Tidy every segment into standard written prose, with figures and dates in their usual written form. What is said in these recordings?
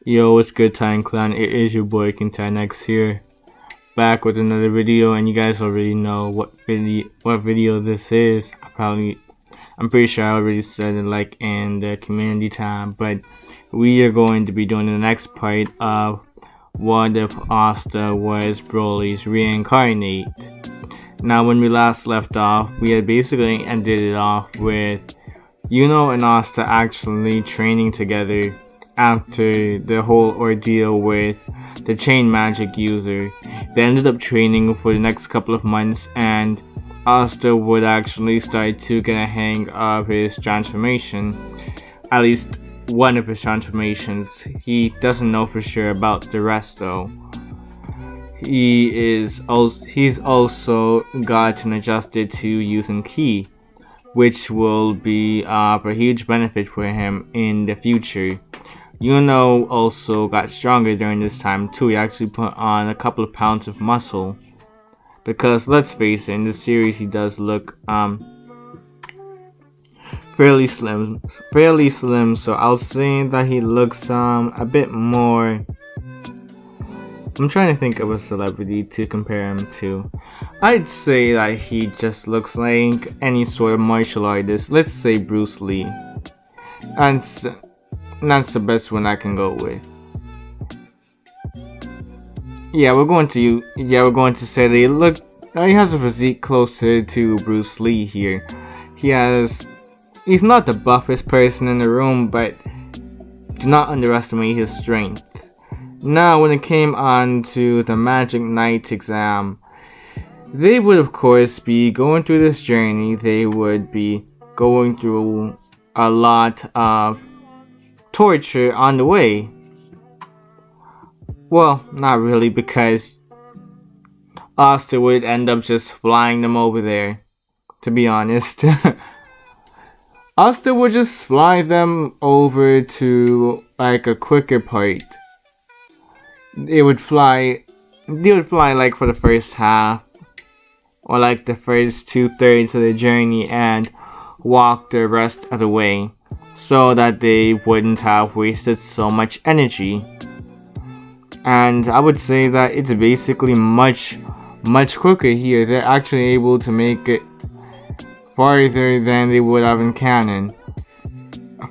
Yo, what's good, Time Clan? It is your boy Kintanex here, back with another video, and you guys already know what video this is. I'm pretty sure I already said it like in the community tab, but we are going to be doing the next part of what if Asta was Broly's reincarnate. Now, when we last left off, we had basically ended it off with Yuno and Asta actually training together after the whole ordeal with the chain magic user. They ended up training for the next couple of months, and Asta would actually start to get a hang of his transformation, at least one of his transformations. He doesn't know for sure about the rest though. He's also gotten adjusted to using Ki, which will be of a huge benefit for him in the future. Yuno also got stronger during this time too. He actually put on a couple of pounds of muscle, because let's face it, in this series he does look fairly slim. So I'll say that he looks a bit more. I'm trying to think of a celebrity to compare him to. I'd say that he just looks like any sort of martial artist. Let's say Bruce Lee. And that's the best one I can go with. We're going to say that he has a physique closer to Bruce Lee here. He's not the buffest person in the room, but do not underestimate his strength. Now, when it came on to the Magic Knight exam, they would of course be going through this journey. They would be going through a lot of torture on the way. Well, not really, because Asta would end up just flying them over there, to be honest. Asta would just fly them over to like a quicker part. They would fly like for the first half, or like the first 2/3 of the journey, and walk the rest of the way, so that they wouldn't have wasted so much energy. And I would say that it's basically much quicker here. They're actually able to make it farther than they would have in canon.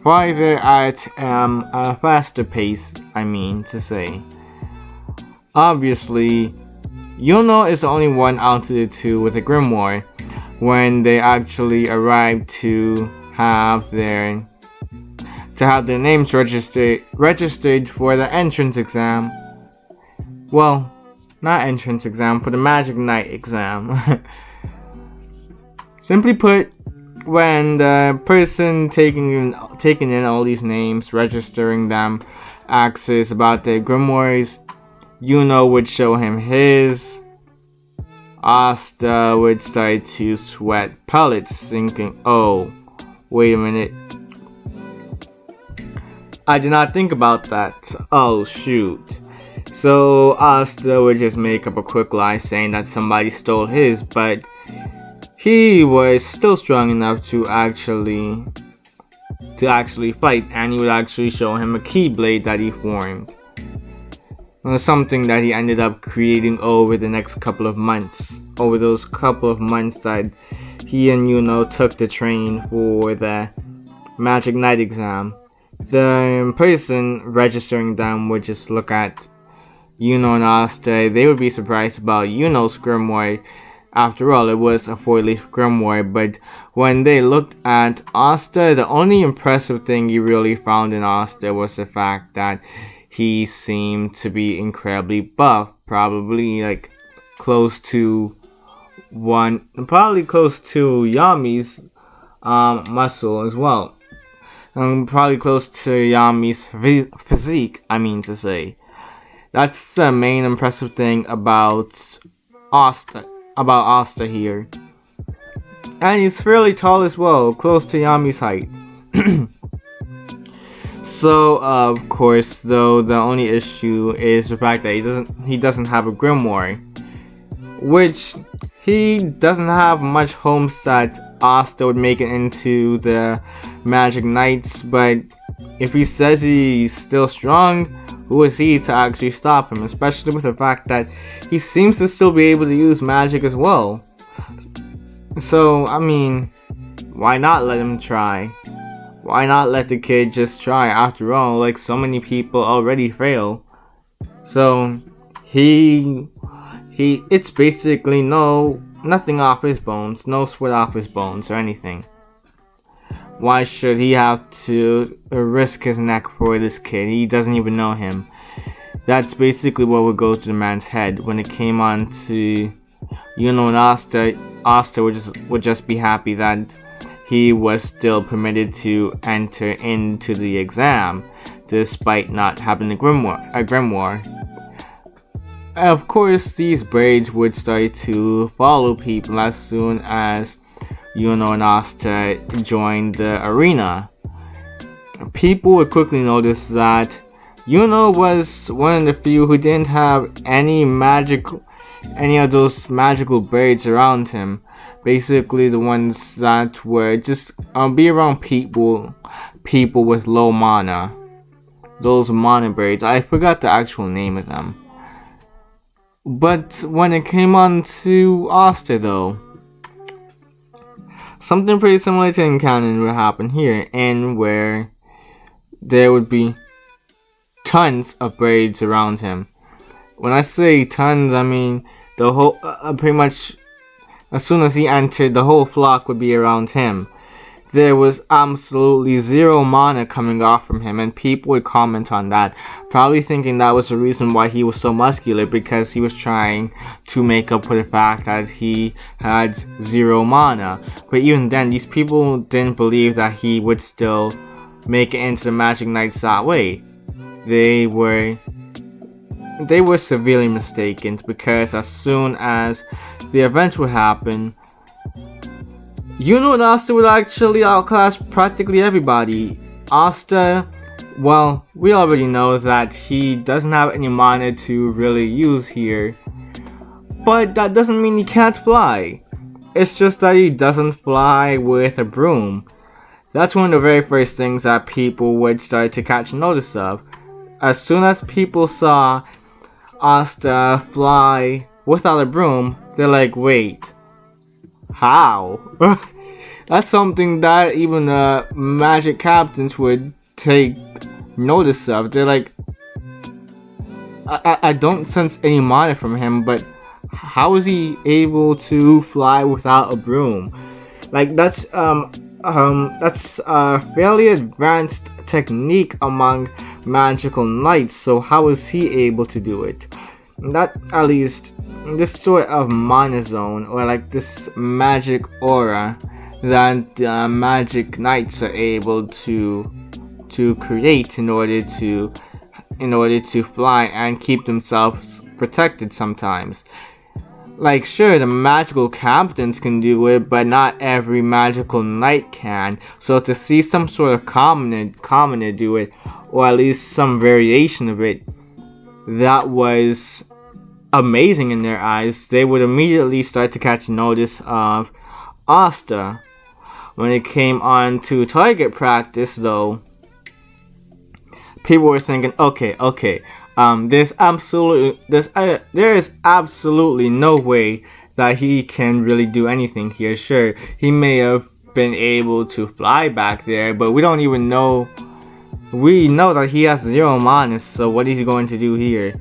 Farther at a faster pace, I mean to say. Obviously, Yuno is the only one out of the two with a grimoire when they actually arrive to have their names registered for the entrance exam. Well, not entrance exam, for the Magic Knight exam. Simply put, when the person taking in all these names, registering them, asks about their grimoires, Yuno would show him his. Asta would start to sweat pellets, thinking, oh, wait a minute, I did not think about that. Oh shoot. So Asta would just make up a quick lie saying that somebody stole his, but he was still strong enough to actually fight, and he would actually show him a keyblade that he formed. Something that he ended up creating over the next couple of months. Over those couple of months that he and Yuno took the train for the Magic Knight exam, the person registering them would just look at Yuno and Asta. They would be surprised about Yuno's grimoire. After all, it was a 4-leaf grimoire, but when they looked at Asta, the only impressive thing you really found in Asta was the fact that he seemed to be incredibly buff, probably like close to Yami's muscle as well. Probably close to Yami's physique, I mean to say. That's the main impressive thing about Asta here. And he's fairly tall as well, close to Yami's height. So of course, though, the only issue is the fact that he doesn't have a grimoire, which he doesn't have much hopes that Asta would make it into the Magic Knights, but If he says he's still strong, who is he to actually stop him? Especially with the fact that he seems to still be able to use magic as well. So, I mean, why not let him try? Why not let the kid just try? After all, like, so many people already fail. So, it's basically nothing off his bones, no sweat off his bones or anything. Why should he have to risk his neck for this kid? He doesn't even know him. That's basically what would go through the man's head when it came on to Yuno and Asta. Asta would just be happy that he was still permitted to enter into the exam, despite not having a grimoire. Of course, these braids would start to follow people as soon as Yuno and Asta joined the arena. People would quickly notice that Yuno was one of the few who didn't have any of those magical braids around him. Basically, the ones that were just be around people with low mana. Those mana braids. I forgot the actual name of them. But when it came on to Asta, though, something pretty similar to Reincarnate would happen here, and where there would be tons of braids around him. When I say tons, I mean the whole, pretty much, as soon as he entered, the whole flock would be around him. There was absolutely zero mana coming off from him, and people would comment on that, probably thinking that was the reason why he was so muscular, because he was trying to make up for the fact that he had zero mana. But even then, these people didn't believe that he would still make it into the Magic Knights that way. They were severely mistaken, because as soon as the event would happen, Yuno and Asta would actually outclass practically everybody. Asta, well, we already know that he doesn't have any mana to really use here, but that doesn't mean he can't fly. It's just that he doesn't fly with a broom. That's one of the very first things that people would start to catch notice of. As soon as people saw Asta fly without a broom, they're like, wait, how? That's something that even the magic captains would take notice of. They're like, I don't sense any mana from him, but how is he able to fly without a broom? Like, that's a fairly advanced technique among magical knights, so how is he able to do it? That, at least, this sort of mana zone, or like this magic aura that magic knights are able to create in order to fly and keep themselves protected sometimes. Like, sure, the magical captains can do it, but not every magical knight can. So to see some sort of commoner do it, or at least some variation of it, that was amazing in their eyes. They would immediately start to catch notice of Asta. When it came on to target practice, though, people were thinking, okay, there is absolutely no way that he can really do anything here. Sure, he may have been able to fly back there, but we don't even know. We know that he has zero mana, so what is he going to do here?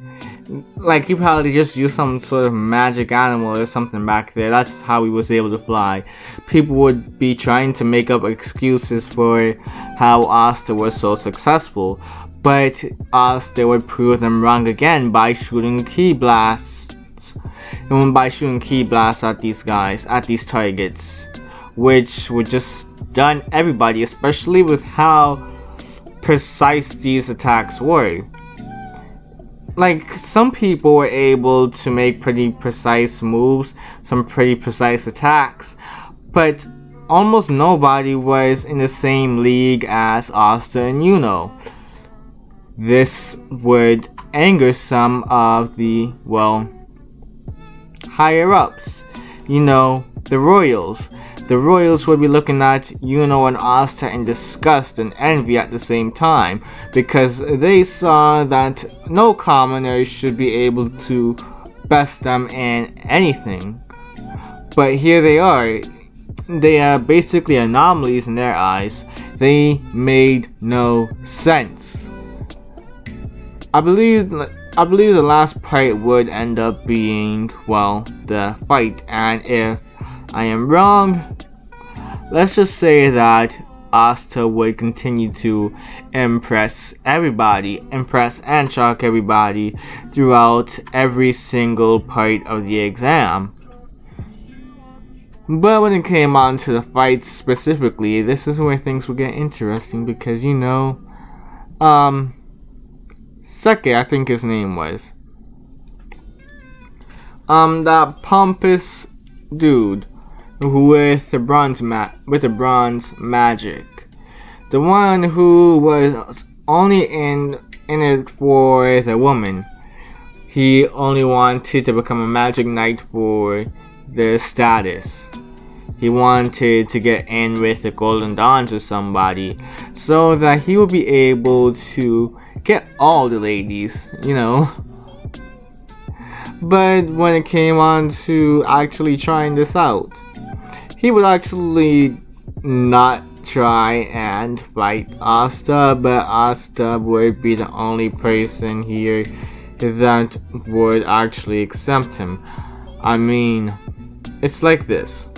Like, he probably just used some sort of magic animal or something back there. That's how he was able to fly. People would be trying to make up excuses for how Asta was so successful, but Asta would prove them wrong again by shooting ki blasts. And by shooting ki blasts at these guys, at these targets, which would just stun everybody, especially with how precise these attacks were. Like, some people were able to make pretty precise moves, some pretty precise attacks, but almost nobody was in the same league as Asta and Yuno. This would anger some of the, well, higher ups, the royals. The royals would be looking at Yuno and Asta in disgust and envy at the same time, because they saw that no commoner should be able to best them in anything. But here they are. They are basically anomalies in their eyes. They made no sense. I believe the last part would end up being, well, the fight, and if I am wrong, let's just say that Asta would continue to impress and shock everybody throughout every single part of the exam. But when it came on to the fights specifically, this is where things would get interesting, because Seke, I think his name was. That pompous dude with the bronze magic. The one who was only in it for the woman. He only wanted to become a magic knight for the status. He wanted to get in with the Golden Dawns or somebody, so that he would be able to get all the ladies, But when it came on to actually trying this out, he would actually not try and fight Asta, but Asta would be the only person here that would actually accept him. I mean, it's like this.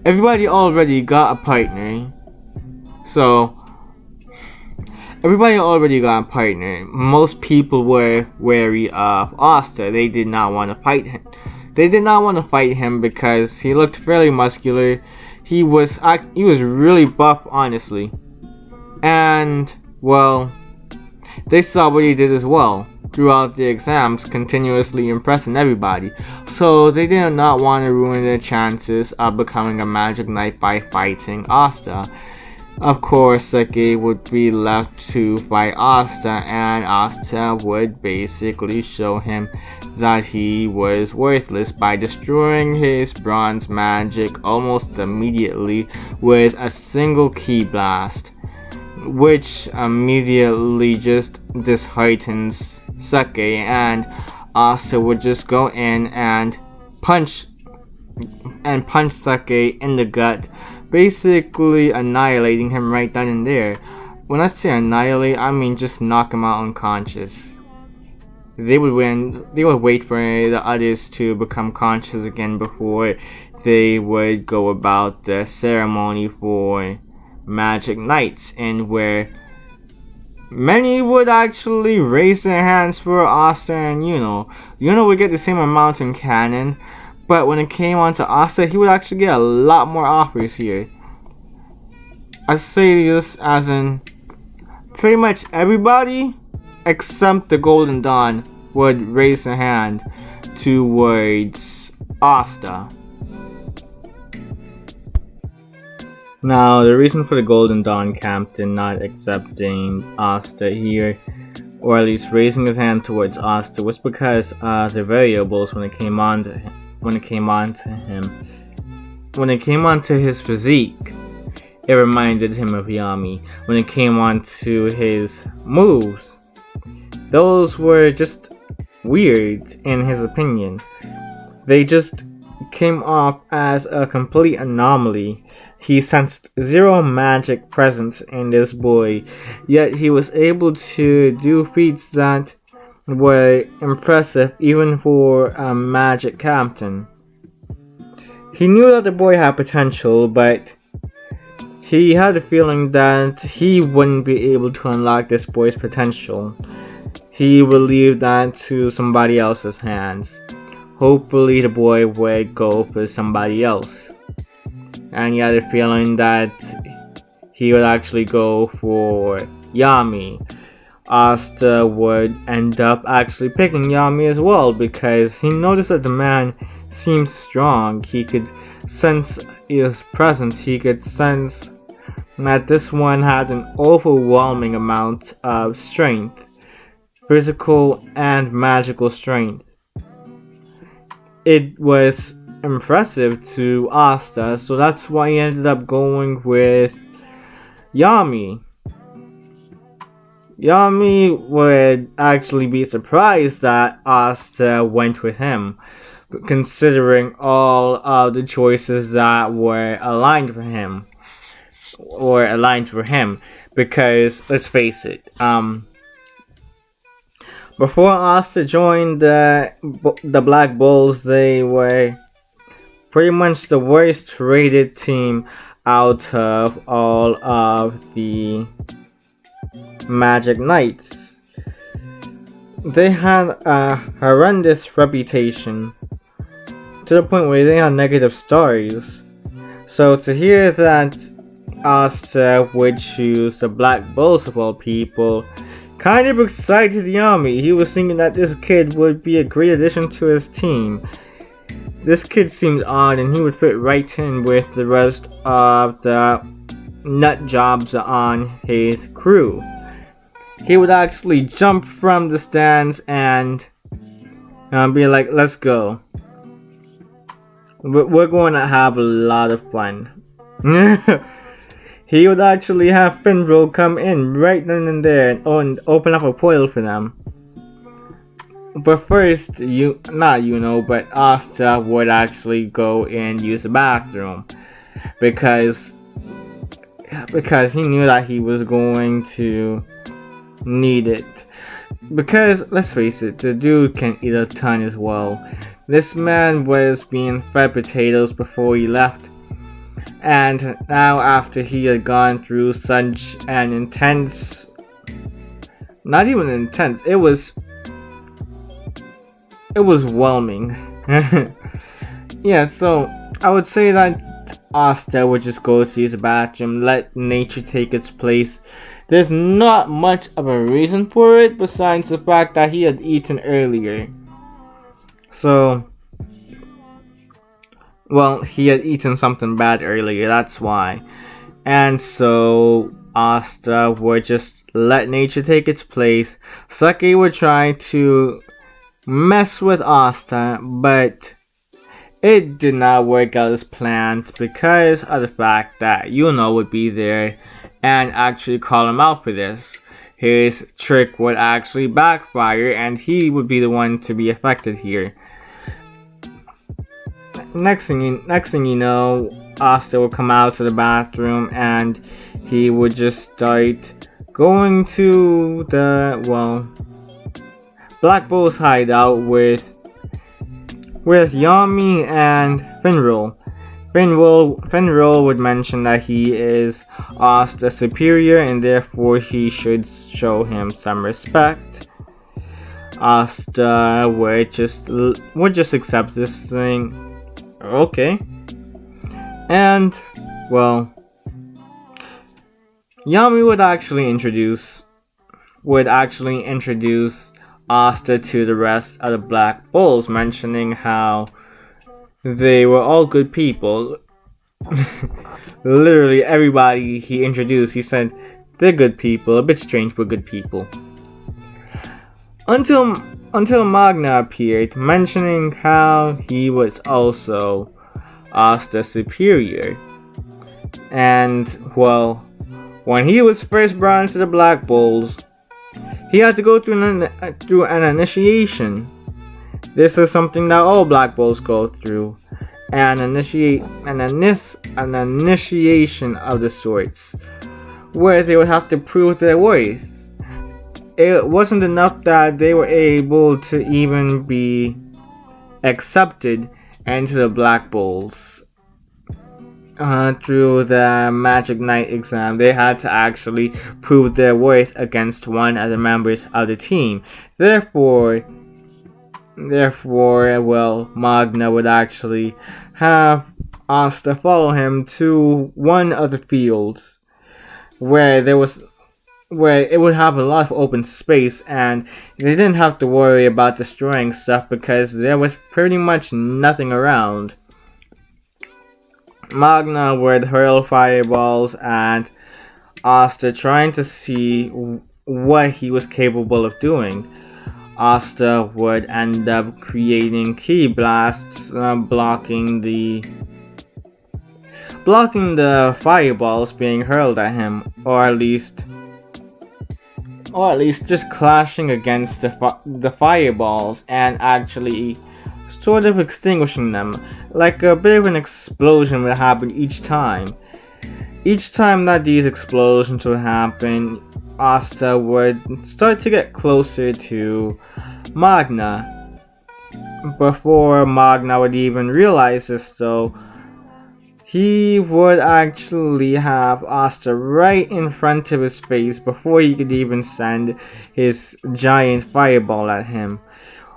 Everybody already got a partner. Most people were wary of Asta. They did not want to fight him. Because he looked fairly muscular. He was really buff, honestly. And, well, they saw what he did as well throughout the exams, continuously impressing everybody. So they did not want to ruin their chances of becoming a magic knight by fighting Asta. Of course, Seke would be left to fight Asta, and Asta would basically show him that he was worthless by destroying his bronze magic almost immediately with a single ki blast, which immediately just disheartens Seke, and Asta would just go in and punch Seke in the gut, basically annihilating him right then and there. When I say annihilate, I mean just knock him out unconscious. They would wait for the others to become conscious again before they would go about the ceremony for Magic Knights, and where many would actually raise their hands for Asta and Yuno. Yuno would get the same amount in canon, but when it came on to Asta, he would actually get a lot more offers here. I say this as in pretty much everybody except the Golden Dawn would raise their hand towards Asta. Now, the reason for the Golden Dawn captain not accepting Asta here, or at least raising his hand towards Asta, was because the variables when it came on to his physique, it reminded him of Yami. When it came on to his moves, those were just weird in his opinion. They just came off as a complete anomaly. He sensed zero magic presence in this boy, yet he was able to do feats that were impressive even for a magic captain. He knew that the boy had potential, but he had a feeling that he wouldn't be able to unlock this boy's potential. He would leave that to somebody else's hands. Hopefully the boy would go for somebody else. And he had a feeling that he would actually go for Yami. Asta would end up actually picking Yami as well, because he noticed that the man seemed strong. He could sense his presence. He could sense that this one had an overwhelming amount of strength, physical and magical strength. It was impressive to Asta, so that's why he ended up going with Yami. Yami would actually be surprised that Asta went with him, considering all of the choices that were aligned for him, because let's face it, before Asta joined the Black Bulls, they were pretty much the worst rated team out of all of the Magic Knights. They had a horrendous reputation to the point where they had negative stars. So to hear that Asta would choose the Black Bulls of all people kind of excited Yami. He was thinking that this kid would be a great addition to his team. This kid seemed odd and he would fit right in with the rest of the nut jobs on his crew. He would actually jump from the stands and be like, let's go. We're going to have a lot of fun. He would actually have Finral come in right then and there and open up a portal for them. But first, but Asta would actually go and use the bathroom because he knew that he was going to need it. Because let's face it, the dude can eat a ton as well. This man was being fed potatoes before he left, and now after he had gone through such an intense, not even intense, it was whelming. Yeah, so I would say that Asta would just go to use the bathroom, let nature take its place. There's not much of a reason for it besides the fact that he had eaten earlier. So, well, he had eaten something bad earlier, that's why. And so Asta would just let nature take its place. Saki would try to mess with Asta, but it did not work out as planned because of the fact that Yuno would be there and actually call him out for this. His trick would actually backfire and he would be the one to be affected here. Next thing you know, Asta would come out to the bathroom and he would just start going to the, Black Bull's hideout with Yami and Finral. Finral would mention that he is Asta's superior and therefore he should show him some respect. Asta would just accept this thing. Okay. And Yami would actually introduce Asta to the rest of the Black Bulls, mentioning how they were all good people. Literally everybody he introduced, he said, they're good people, a bit strange but good people. Until Magna appeared, mentioning how he was also Asta's superior. And, when he was first brought into the Black Bulls, he had to go through an initiation. This is something that all Black Bulls go through. An initiation of the sorts, where they would have to prove their worth. It wasn't enough that they were able to even be accepted into the Black Bulls through the Magic Knight exam. They had to actually prove their worth against one of the members of the team. Therefore, Magna would actually have Asta follow him to one of the fields where it would have a lot of open space and they didn't have to worry about destroying stuff because there was pretty much nothing around. Magna would hurl fireballs at Asta, trying to see what he was capable of doing. Asta would end up creating ki blasts, blocking the fireballs being hurled at him, or at least just clashing against the fireballs and actually sort of extinguishing them. Like a bit of an explosion would happen each time. Each time that these explosions would happen, Asta would start to get closer to Magna. Before Magna would even realize this though, he would actually have Asta right in front of his face before he could even send his giant fireball at him.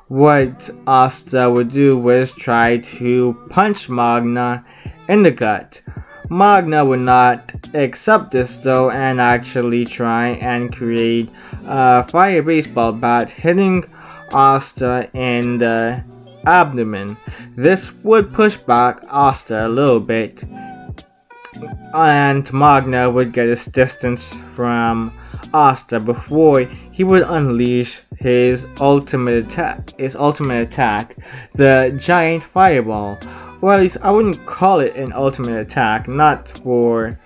What Asta would do was try to punch Magna in the gut. Magna would not accept this though and actually try and create a fire baseball bat, hitting Asta in the abdomen. This would push back Asta a little bit, and Magna would get his distance from Asta before he would unleash his ultimate attack, the giant fireball. Or at least I wouldn't call it an ultimate attack, not for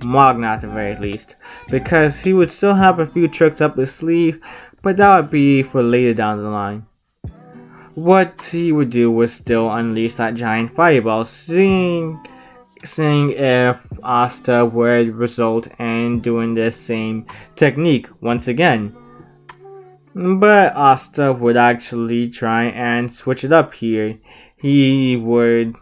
Magna at the very least, because he would still have a few tricks up his sleeve, but that would be for later down the line. What he would do was still unleash that giant fireball, seeing if Asta would result in doing the same technique once again. But Asta would actually try and switch it up here. He would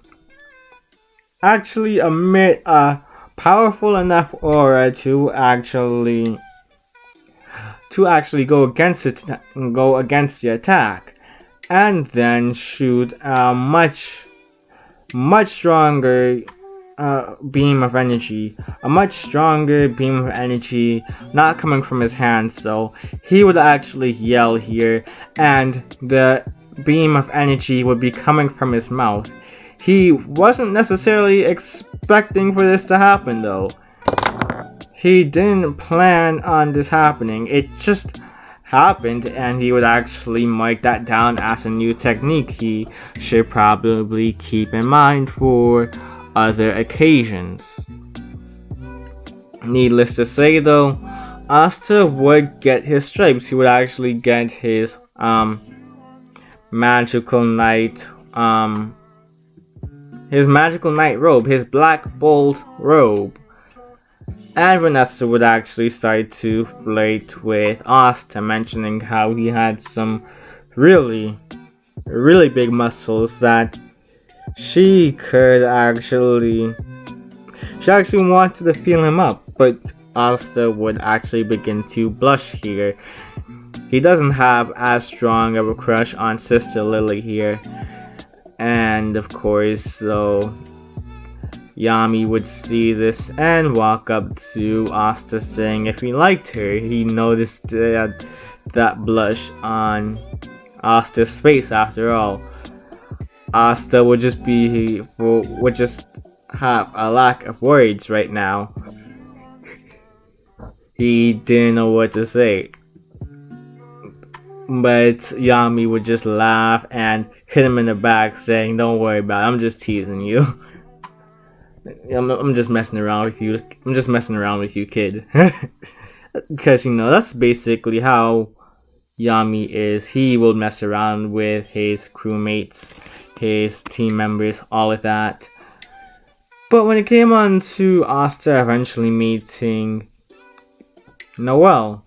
actually emit a powerful enough aura to actually go against the attack, and then shoot a much stronger beam of energy, not coming from his hands. So he would actually yell here, and the beam of energy would be coming from his mouth. He wasn't necessarily expecting for this to happen though. He didn't plan on this happening. It just happened, and he would actually mark that down as a new technique he should probably keep in mind for other occasions. Needless to say though, Asta would get his stripes. He would actually get his magical knight robe, his black bolt robe. And Vanessa would actually start to flirt with Asta, mentioning how he had some really big muscles that she actually wanted to feel him up. But Asta would actually begin to blush here. He doesn't have as strong of a crush on Sister Lily here. And of course, so Yami would see this and walk up to Asta, saying if he liked her. He noticed that blush on Asta's face. After all, Asta would just have a lack of words right now. He didn't know what to say. But Yami would just laugh and hit him in the back, saying, "Don't worry about it. I'm just teasing you. I'm just messing around with you. I'm just messing around with you, kid." Because that's basically how Yami is. He will mess around with his crewmates, his team members, all of that. But when it came on to Asta eventually meeting Noelle,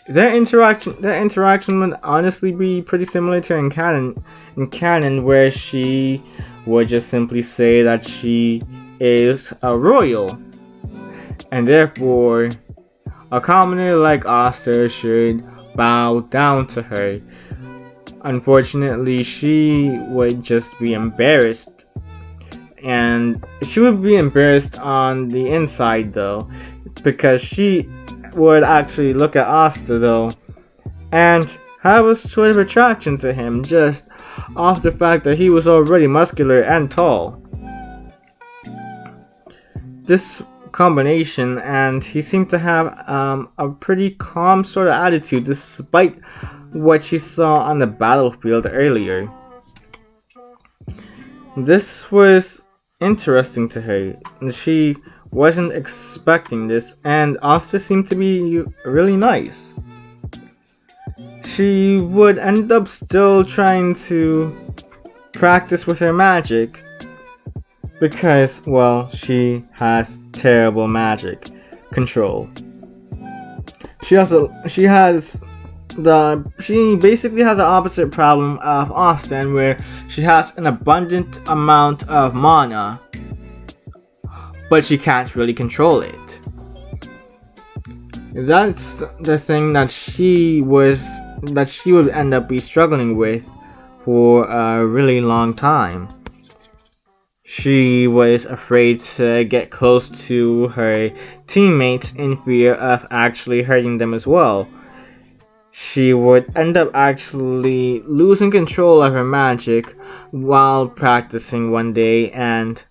their interaction would honestly be pretty similar to in canon, where she would just simply say that she is a royal, and therefore a commoner like Asta should bow down to her. Unfortunately, she would just be embarrassed, and she would be embarrassed on the inside though, because she would actually look at Asta though and have a sort of attraction to him just off the fact that he was already muscular and tall. This combination, and he seemed to have a pretty calm sort of attitude despite what she saw on the battlefield earlier. This was interesting to her. She wasn't expecting this, and Asta seemed to be really nice. She would end up still trying to practice with her magic because, well, she has terrible magic control. She basically has the opposite problem of Austin, where she has an abundant amount of mana, but she can't really control it. That's the thing that she would end up be struggling with for a really long time. She was afraid to get close to her teammates in fear of actually hurting them as well. She would end up actually losing control of her magic while practicing one day, and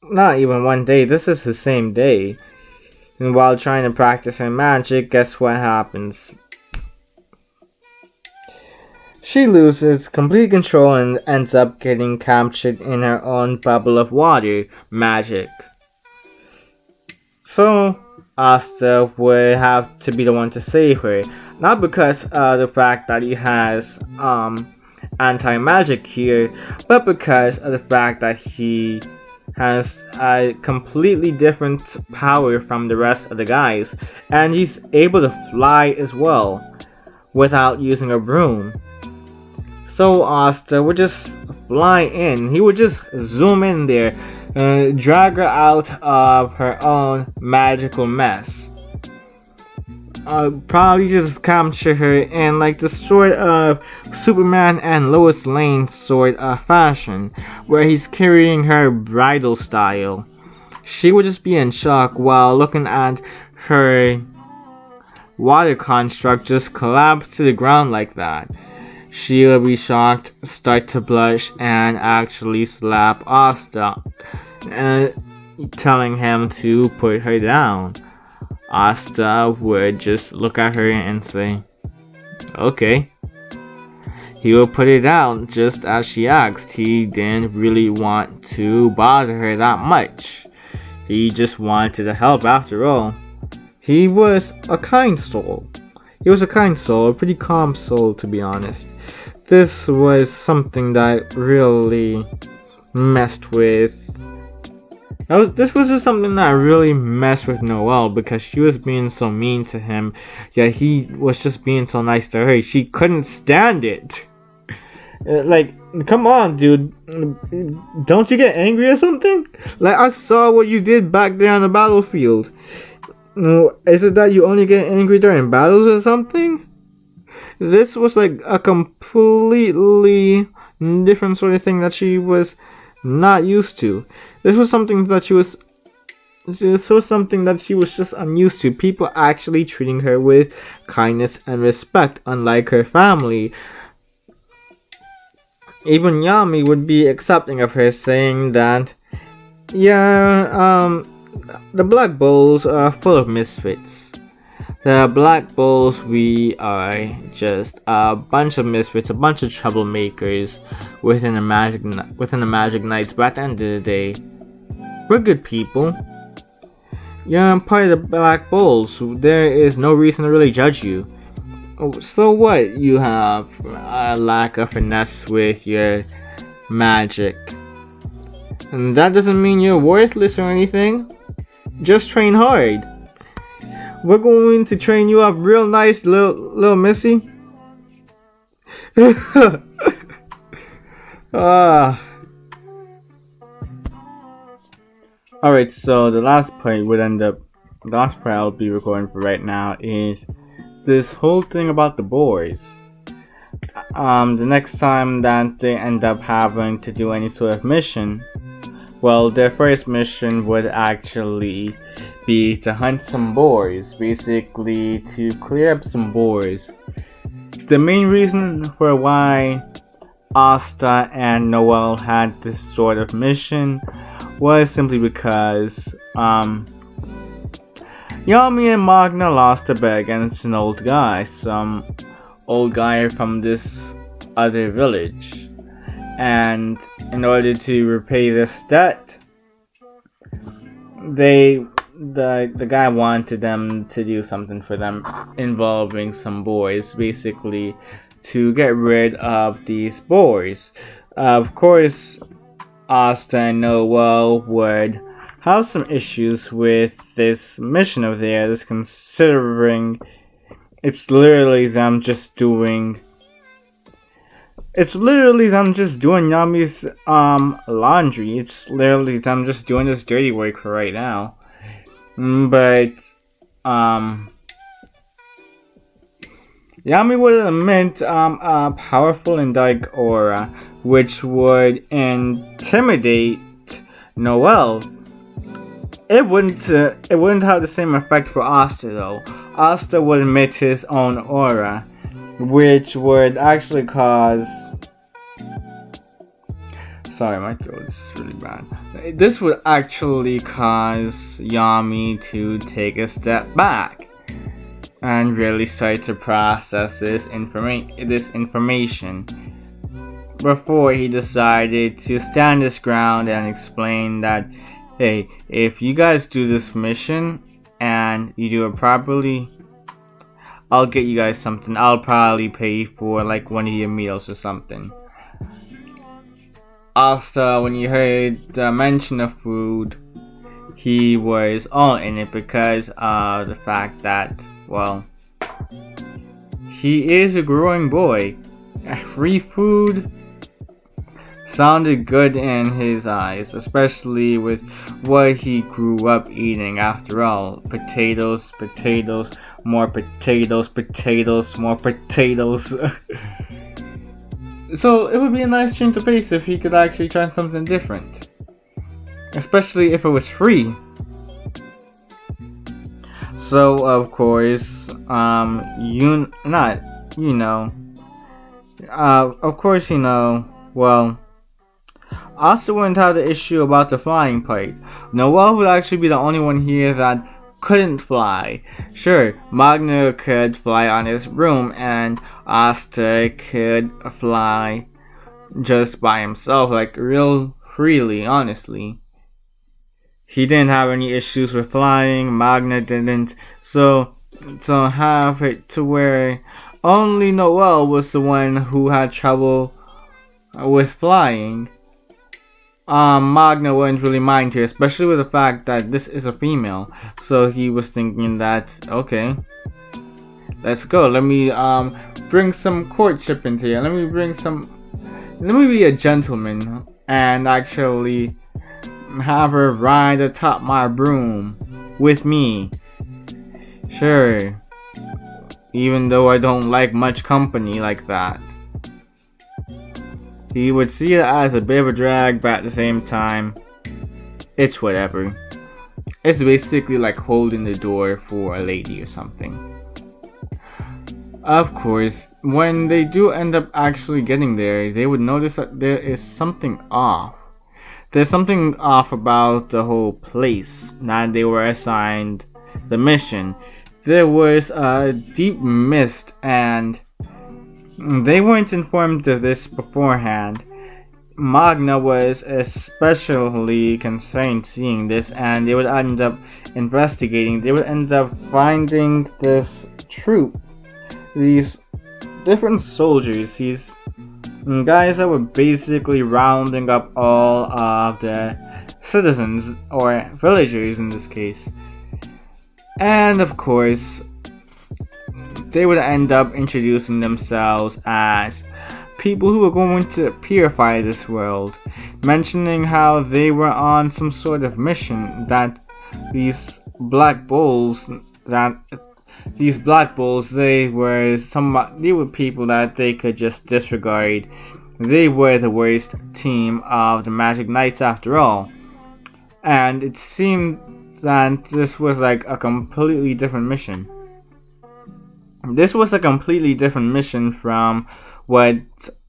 not even one day, this is the same day. And while trying to practice her magic, guess what happens? She loses complete control and ends up getting captured in her own bubble of water magic. So, Asta would have to be the one to save her. Not because of the fact that he has anti-magic here, but because of the fact that he has a completely different power from the rest of the guys. And he's able to fly as well, without using a broom. So Asta would just fly in. He would just zoom in there, drag her out of her own magical mess. Probably just capture her in like the sort of Superman and Lois Lane sort of fashion, where he's carrying her bridal style. She would just be in shock while looking at her water construct just collapse to the ground like that. She will be shocked, start to blush, and actually slap Asta, telling him to put her down. Asta would just look at her and say, okay. He will put her down just as she asked. He didn't really want to bother her that much. He just wanted to help after all. He was a kind soul. A pretty calm soul, to be honest. This was something that really messed with. This was just something that really messed with Noelle, because she was being so mean to him, yet he was just being so nice to her. She couldn't stand it. Like, come on, dude. Don't you get angry or something? Like, I saw what you did back there on the battlefield. Is it that you only get angry during battles or something? This was like a completely different sort of thing that she was not used to. This was something that she was just unused to. People actually treating her with kindness and respect, unlike her family. Even Yami would be accepting of her, saying that, the Black Bulls are full of misfits. The Black Bulls, we are just a bunch of misfits, a bunch of troublemakers within the Magic Knights. But at the end of the day, we're good people. You're part of the Black Bulls. So there is no reason to really judge you. So what? You have a lack of finesse with your magic, and that doesn't mean you're worthless or anything. Just train hard. We're going to train you up real nice, little missy. Alright, so the last part I'll be recording for right now is this whole thing about the boys. The next time that they end up having to do any sort of mission, well, their first mission would actually be to hunt some boars, basically to clear up some boars. The main reason for why Asta and Noelle had this sort of mission was simply because Yami and Magna lost a bet against an old guy, some old guy from this other village, and in order to repay this debt, the guy wanted them to do something for them involving some boys, basically to get rid of these boys. Of course, Asta and Noel would have some issues with this mission of theirs, considering it's literally them just doing Yami's laundry. It's literally them just doing this dirty work for right now. But Yami would emit a powerful and dark aura, which would intimidate Noel. It wouldn't have the same effect for Asta though. Asta would emit his own aura, which would actually cause... Sorry, my throat is really bad. This would actually cause Yami to take a step back and really start to process this information before he decided to stand his ground and explain that, hey, if you guys do this mission and you do it properly, I'll get you guys something. I'll probably pay for like one of your meals or something. Asta, when he heard the mention of food, he was all in it because of the fact that, well, he is a growing boy. Free food sounded good in his eyes, especially with what he grew up eating. After all, potatoes, potatoes, more potatoes, potatoes, more potatoes. So it would be a nice change of pace if he could actually try something different, especially if it was free. So of course, well, Asta wouldn't have the issue about the flying part. Noel would actually be the only one here that couldn't fly. Sure, Magna could fly on his broom, and Asta could fly just by himself, like real freely, honestly. He didn't have any issues with flying, Magna didn't, so to have it to where only Noel was the one who had trouble with flying, Magna wouldn't really mind here, especially with the fact that this is a female. So he was thinking that, okay, let's go. Let me bring some courtship into here. Let me be a gentleman and actually have her ride atop my broom with me. Sure, even though I don't like much company like that. He would see it as a bit of a drag, but at the same time, it's whatever. It's basically like holding the door for a lady or something. Of course, when they do end up actually getting there, they would notice that there is something off. There's something off about the whole place that they were assigned the mission. There was a deep mist, and they weren't informed of this beforehand. Magna was especially concerned seeing this, and they would end up investigating. They would end up finding this troop, these different soldiers, these guys that were basically rounding up all of the citizens, or villagers in this case. And of course, they would end up introducing themselves as people who are going to purify this world, mentioning how they were on some sort of mission, that these black bulls, they were people that they could just disregard. They were the worst team of the Magic Knights after all. And it seemed that this was like a completely different mission. This was a completely different mission from what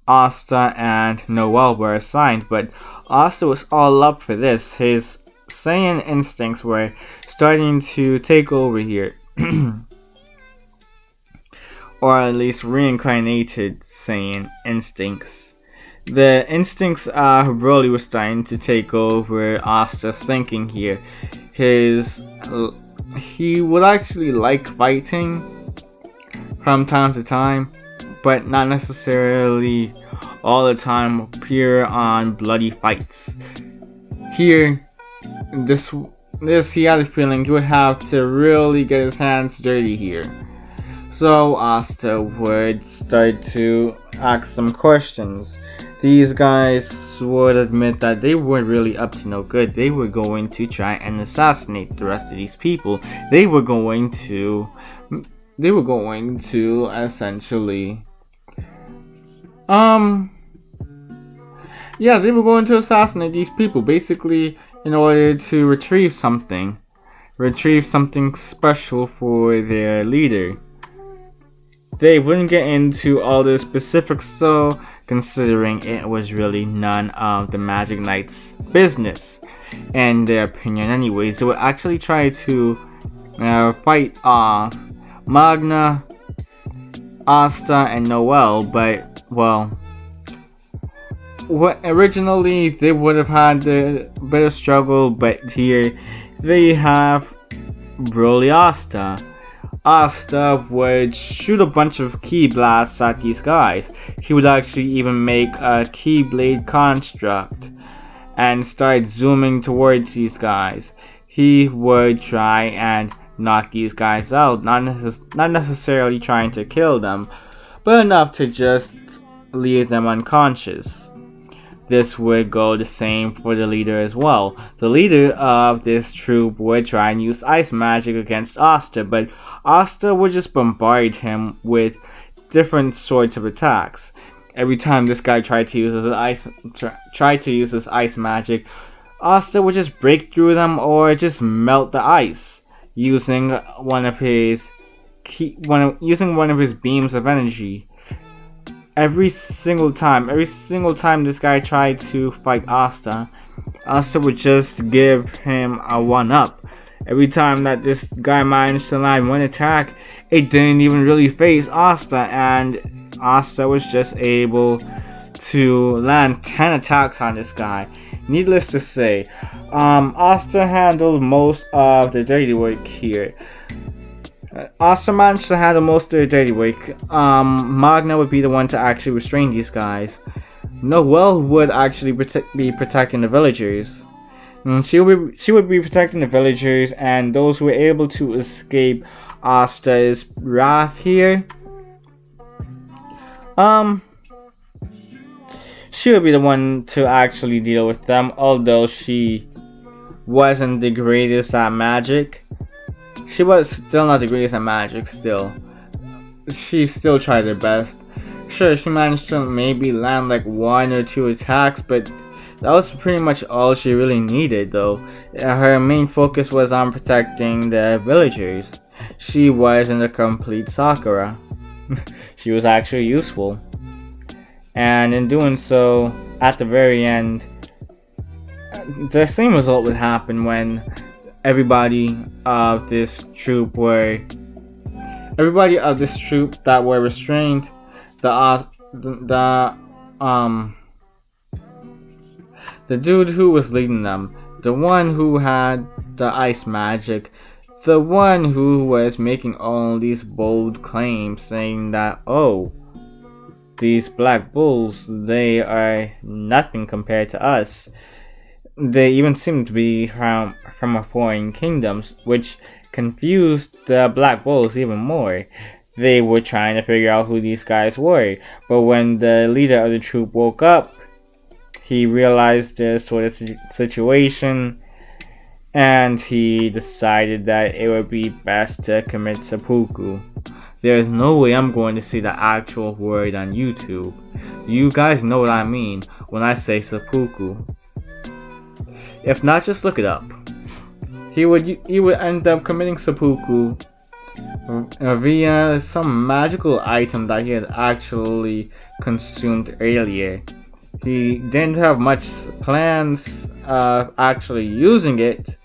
Asta and Noel were assigned, but Asta was all up for this. His Saiyan instincts were starting to take over here. or at least reincarnated Saiyan instincts. The instincts really were starting to take over Asta's thinking here. He would actually like fighting from time to time, but not necessarily all the time appear on bloody fights. Here, this he had a feeling he would have to really get his hands dirty here. So Asta would start to ask some questions. These guys would admit that they weren't really up to no good. They were going to try and assassinate the rest of these people. They were going to essentially they were going to assassinate these people, basically in order to retrieve something special for their leader. They wouldn't get into all the specifics though, considering it was really none of the Magic Knight's business, in their opinion anyways. They would actually try to fight off Magna, Asta, and Noel, but, well, originally they would have had a bit of struggle, but here they have Broly Asta. Asta would shoot a bunch of ki blasts at these guys. He would actually even make a Keyblade construct and start zooming towards these guys. He would try and knock these guys out, not necessarily trying to kill them, but enough to just leave them unconscious. This would go the same for the leader as well. The leader of this troop would try and use ice magic against Asta, but Asta would just bombard him with different sorts of attacks. Every time this guy tried to use his ice magic, Asta would just break through them or just melt the ice using one of his beams of energy. Every single time this guy tried to fight Asta, Asta would just give him a 1-up. Every time that this guy managed to land one attack, it didn't even really phase Asta, and Asta was just able to land 10 attacks on this guy. Needless to say, Asta handled most of the dirty work here. Asta managed to handle most of the dirty work. Magna would be the one to actually restrain these guys. Noelle would actually be protecting the villagers. She would be protecting the villagers and those who were able to escape Asta's wrath here. She would be the one to actually deal with them, although she wasn't the greatest at magic. She was still not the greatest at magic still. She still tried her best. Sure, she managed to maybe land like 1 or 2 attacks, but that was pretty much all she really needed though. Her main focus was on protecting the villagers. She wasn't a complete Sakura. She was actually useful. And in doing so, at the very end, the same result would happen when everybody of this troop that were restrained, the dude who was leading them, the one who had the ice magic, the one who was making all these bold claims saying that, oh, these black bulls, they are nothing compared to us. They even seem to be from a foreign kingdoms, which confused the Black Bulls even more. They were trying to figure out who these guys were, but when the leader of the troop woke up, he realized this sort of situation, and he decided that it would be best to commit seppuku. There is no way I'm going to see the actual word on YouTube. You guys know what I mean when I say seppuku. If not, just look it up. He would end up committing seppuku via some magical item that he had actually consumed earlier. He didn't have much plans of actually using it,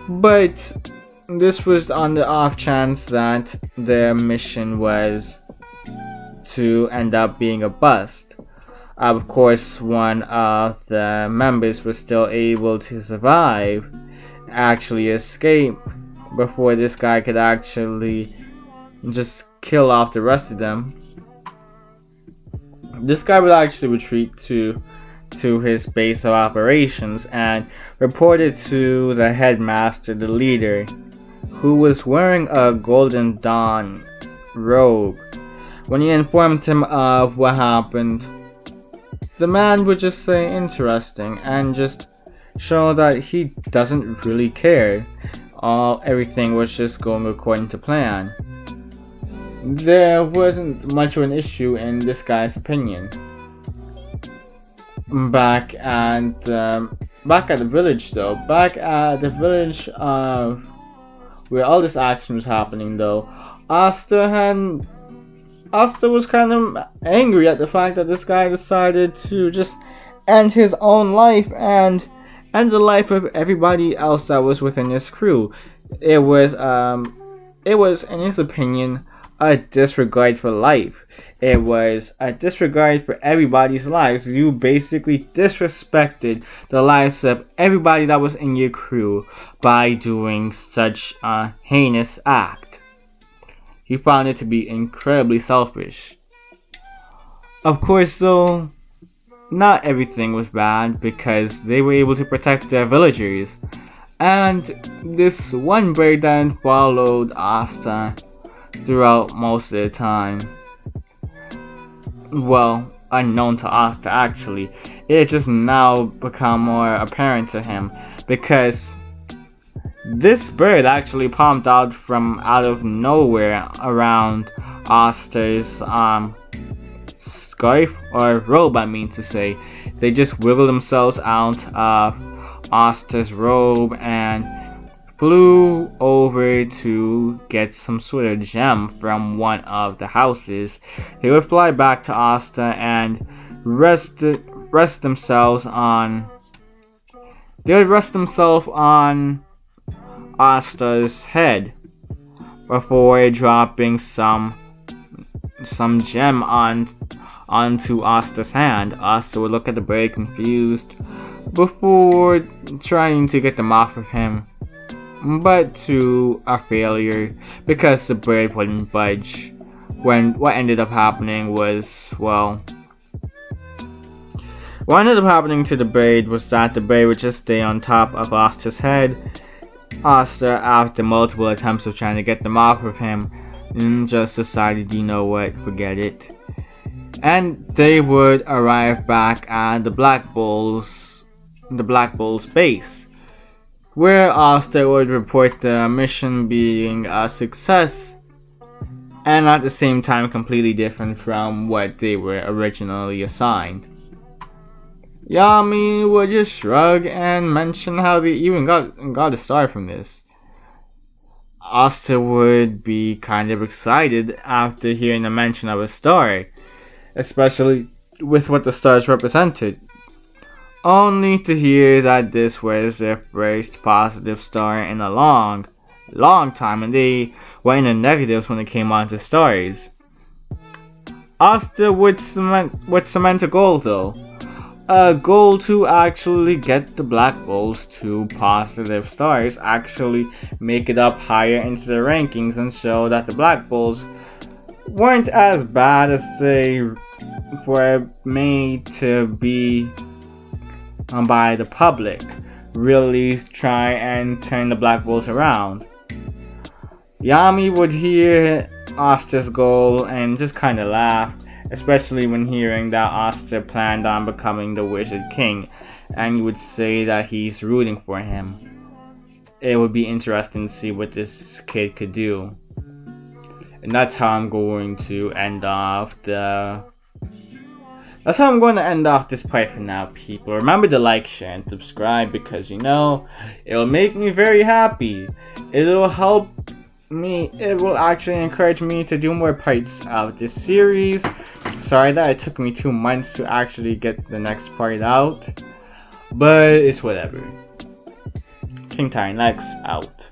but this was on the off chance that their mission was to end up being a bust. Of course, one of the members was still able to survive, actually escape, before this guy could actually just kill off the rest of them. This guy would actually retreat to his base of operations and reported to the headmaster, the leader, who was wearing a golden dawn robe. When he informed him of what happened, the man would just say interesting and just show that he doesn't really care. Everything was just going according to plan. There wasn't much of an issue in this guy's opinion. Back at the village though, where all this action was happening though, Asta was kind of angry at the fact that this guy decided to just end his own life and the life of everybody else that was within his crew. It was in his opinion a disregard for life. It was a disregard for everybody's lives. You basically disrespected the lives of everybody that was in your crew by doing such a heinous act. He found it to be incredibly selfish. Of course, though, not everything was bad because they were able to protect their villagers. And this one bird then followed Asta throughout most of the time. Well, unknown to Asta actually. It just now become more apparent to him because this bird actually popped out of nowhere around Asta's scarf or robe, I mean to say. They just wiggled themselves out of Asta's robe and flew over to get some sort of gem from one of the houses. They would fly back to Asta and rest themselves on Asta's head before dropping some gem onto Asta's hand. Asta would look at the bird confused before trying to get them off of him, but to a failure because the bird wouldn't budge. What ended up happening to the bird was that the bird would just stay on top of Asta's head. Asta, after multiple attempts of trying to get them off of him, just decided, you know what, forget it. And they would arrive back at the Black Bull's base, where Asta would report the mission being a success, and at the same time completely different from what they were originally assigned. Yami would just shrug and mention how they even got a star from this. Asta would be kind of excited after hearing the mention of a star, especially with what the stars represented, only to hear that this was their first positive star in a long time, and they were in the negatives when it came on to stars. Asta would cement a goal though. A goal to actually get the Black Bulls to positive stars, actually make it up higher into the rankings and show that the Black Bulls weren't as bad as they were made to be by the public. Really try and turn the Black Bulls around. Yami would hear Asta's goal and just kind of laugh, especially when hearing that Asta planned on becoming the Wizard King, and you would say that he's rooting for him. It would be interesting to see what this kid could do. And that's how I'm going to end off this part for now, people. Remember to like, share, and subscribe because, it'll make me very happy. It'll help me. It will actually encourage me to do more parts of this series. Sorry that it took me 2 months to actually get the next part out, but it's whatever. King Tyrannex out.